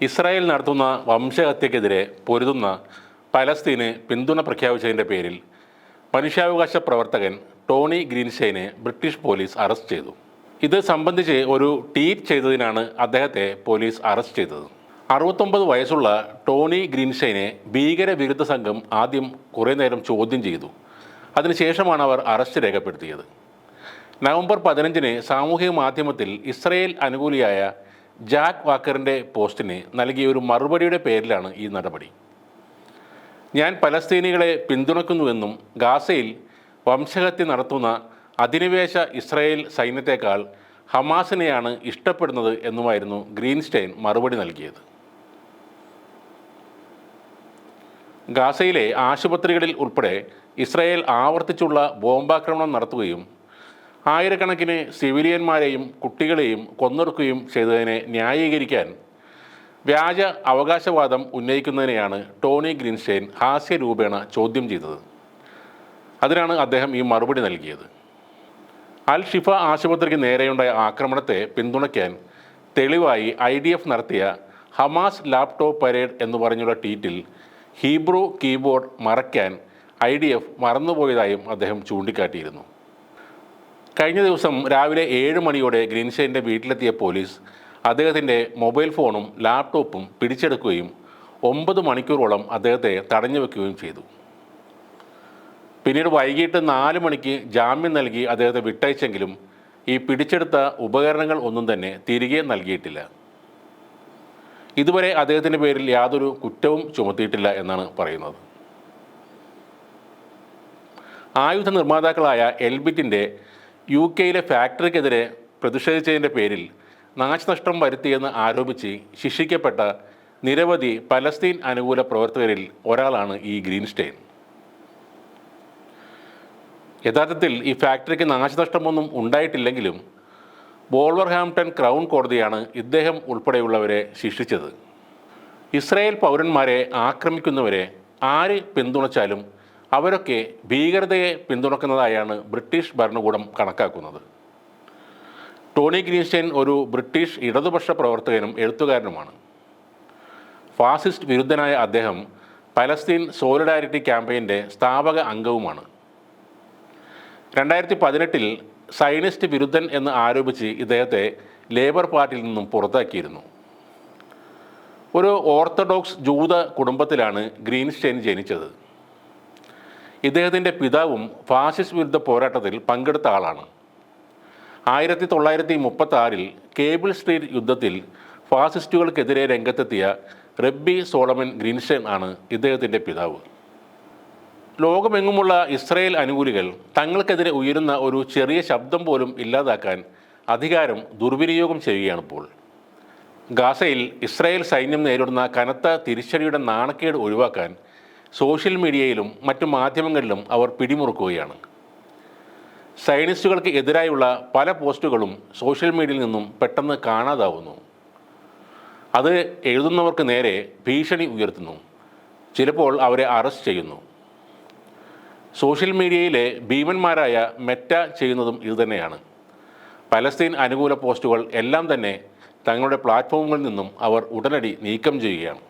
Israel നടത്തുന്ന വംശഹത്യക്കെതിരെ പൊരുതുന്ന പലസ്തീന് പിന്തുണ പ്രഖ്യാപിച്ചതിൻ്റെ പേരിൽ മനുഷ്യാവകാശ പ്രവർത്തകൻ ടോണി ഗ്രീൻസ്റ്റെയിനെ ബ്രിട്ടീഷ് പോലീസ് അറസ്റ്റ് ചെയ്തു. ഇത് സംബന്ധിച്ച് ഒരു ട്വീറ്റ് ചെയ്തതിനാണ് അദ്ദേഹത്തെ പോലീസ് അറസ്റ്റ് ചെയ്തത്. 69 വയസ്സുള്ള ടോണി ഗ്രീൻസ്റ്റെയിനെ ഭീകരവിരുദ്ധ സംഘം ആദ്യം കുറേ നേരം ചോദ്യം ചെയ്തു. അതിനുശേഷമാണ് അവർ അറസ്റ്റ് രേഖപ്പെടുത്തിയത്. നവംബർ 15-ന് സാമൂഹിക മാധ്യമത്തിൽ ഇസ്രായേൽ അനുകൂലിയായ ജാക്ക് വാക്കറിൻ്റെ പോസ്റ്റിന് നൽകിയ ഒരു മറുപടിയുടെ പേരിലാണ് ഈ നടപടി. ഞാൻ പലസ്തീനികളെ പിന്തുണയ്ക്കുന്നുവെന്നും ഗാസയിൽ വംശഹത്യ നടത്തുന്ന അധിനിവേശ ഇസ്രായേൽ സൈന്യത്തെക്കാൾ ഹമാസിനെയാണ് ഇഷ്ടപ്പെടുന്നത് എന്നുമായിരുന്നു ഗ്രീൻസ്റ്റെയിൻ മറുപടി നൽകിയത്. ഗാസയിലെ ആശുപത്രികളിൽ ഉൾപ്പെടെ ഇസ്രായേൽ ആവർത്തിച്ചുള്ള ബോംബാക്രമണം നടത്തുകയും ആയിരക്കണക്കിന് സിവിലിയന്മാരെയും കുട്ടികളെയും കൊന്നൊടുക്കുകയും ചെയ്തതിനെ ന്യായീകരിക്കാൻ വ്യാജ അവകാശവാദം ഉന്നയിക്കുന്നതിനെയാണ് ടോണി ഗ്രീൻസ്റ്റെയിൻ ഹാസ്യരൂപേണ ചോദ്യം ചെയ്തത്. അതിനാണ് അദ്ദേഹം ഈ മറുപടി നൽകിയത്. അൽ ഷിഫ ആശുപത്രിക്ക് നേരെയുണ്ടായ ആക്രമണത്തെ പിന്തുണയ്ക്കാൻ തെളിവായി IDF നടത്തിയ ഹമാസ് ലാപ്ടോപ്പ് പരേഡ് എന്ന് പറഞ്ഞുള്ള ട്വീറ്റിൽ ഹീബ്രു കീബോർഡ് മറയ്ക്കാൻ IDF മറന്നുപോയതായും അദ്ദേഹം ചൂണ്ടിക്കാട്ടിയിരുന്നു. കഴിഞ്ഞ ദിവസം രാവിലെ 7 മണിയോടെ ഗ്രീൻസ്റ്റെയിൻ്റെ വീട്ടിലെത്തിയ പോലീസ് അദ്ദേഹത്തിൻ്റെ മൊബൈൽ ഫോണും ലാപ്ടോപ്പും പിടിച്ചെടുക്കുകയും 9 മണിക്കൂറോളം അദ്ദേഹത്തെ തടഞ്ഞു വയ്ക്കുകയും ചെയ്തു. പിന്നീട് വൈകിട്ട് 4 മണിക്ക് ജാമ്യം നൽകി അദ്ദേഹത്തെ വിട്ടയച്ചെങ്കിലും ഈ പിടിച്ചെടുത്ത ഉപകരണങ്ങൾ ഒന്നും തന്നെ തിരികെ നൽകിയിട്ടില്ല. ഇതുവരെ അദ്ദേഹത്തിൻ്റെ പേരിൽ യാതൊരു കുറ്റവും ചുമത്തിയിട്ടില്ല എന്നാണ് പറയുന്നത്. ആയുധ നിർമ്മാതാക്കളായ എൽബിറ്റിൻ്റെ UK ഫാക്ടറിക്കെതിരെ പ്രതിഷേധിച്ചതിൻ്റെ പേരിൽ നാശനഷ്ടം വരുത്തിയെന്ന് ആരോപിച്ച് ശിക്ഷിക്കപ്പെട്ട നിരവധി പലസ്തീൻ അനുകൂല പ്രവർത്തകരിൽ ഒരാളാണ് ഈ ഗ്രീൻസ്റ്റെയിൻ. യഥാർത്ഥത്തിൽ ഈ ഫാക്ടറിക്ക് നാശനഷ്ടമൊന്നും ഉണ്ടായിട്ടില്ലെങ്കിലും വോൾവർഹാംപ്ടൺ ക്രൗൺ കോടതിയാണ് ഇദ്ദേഹം ഉൾപ്പെടെയുള്ളവരെ ശിക്ഷിച്ചത്. ഇസ്രായേൽ പൗരന്മാരെ ആക്രമിക്കുന്നവരെ ആര് പിന്തുണച്ചാലും അവരൊക്കെ ഭീകരതയെ പിന്തുണക്കുന്നതായാണ് ബ്രിട്ടീഷ് ഭരണകൂടം കണക്കാക്കുന്നത്. ടോണി ഗ്രീൻസ്റ്റെയിൻ ഒരു ബ്രിട്ടീഷ് ഇടതുപക്ഷ പ്രവർത്തകനും എഴുത്തുകാരനുമാണ്. ഫാസിസ്റ്റ് വിരുദ്ധനായ അദ്ദേഹം പലസ്തീൻ സോളിഡാരിറ്റി ക്യാമ്പയിൻ്റെ സ്ഥാപക അംഗവുമാണ്. 2018-ൽ സയനിസ്റ്റ് വിരുദ്ധൻ എന്ന് ആരോപിച്ച് ഇദ്ദേഹത്തെ ലേബർ പാർട്ടിയിൽ നിന്നും പുറത്താക്കിയിരുന്നു. ഒരു ഓർത്തഡോക്സ് ജൂത കുടുംബത്തിലാണ് ഗ്രീൻസ്റ്റെയിൻ ജനിച്ചത്. ഇദ്ദേഹത്തിൻ്റെ പിതാവും ഫാസിസ്റ്റ് വിരുദ്ധ പോരാട്ടത്തിൽ പങ്കെടുത്ത ആളാണ്. 1936-ൽ കേബിൾ സ്ട്രീറ്റ് യുദ്ധത്തിൽ ഫാസിസ്റ്റുകൾക്കെതിരെ രംഗത്തെത്തിയ റബ്ബി സോളമൻ ഗ്രീൻസ്റ്റെയിൻ ആണ് ഇദ്ദേഹത്തിൻ്റെ പിതാവ്. ലോകമെങ്ങുമുള്ള ഇസ്രായേൽ അനുകൂലികൾ തങ്ങൾക്കെതിരെ ഉയരുന്ന ഒരു ചെറിയ ശബ്ദം പോലും ഇല്ലാതാക്കാൻ അധികാരം ദുർവിനിയോഗം ചെയ്യുകയാണിപ്പോൾ. ഗാസയിൽ ഇസ്രായേൽ സൈന്യം നേരിടുന്ന കനത്ത തിരിച്ചടിയുടെ നാണക്കേട് ഒഴിവാക്കാൻ സോഷ്യൽ മീഡിയയിലും മറ്റു മാധ്യമങ്ങളിലും അവർ പിടിമുറുക്കുകയാണ്. സയനിസ്റ്റുകൾക്ക് എതിരായുള്ള പല പോസ്റ്റുകളും സോഷ്യൽ മീഡിയയിൽ നിന്നും പെട്ടെന്ന് കാണാതാവുന്നു. അത് എഴുതുന്നവർക്ക് നേരെ ഭീഷണി ഉയർത്തുന്നു. ചിലപ്പോൾ അവരെ അറസ്റ്റ് ചെയ്യുന്നു. സോഷ്യൽ മീഡിയയിലെ ഭീമന്മാരായ മെറ്റ ചെയ്യുന്നതും ഇതുതന്നെയാണ്. പലസ്തീൻ അനുകൂല പോസ്റ്റുകൾ എല്ലാം തന്നെ തങ്ങളുടെ പ്ലാറ്റ്ഫോമുകളിൽ നിന്നും അവർ ഉടനടി നീക്കം ചെയ്യുകയാണ്.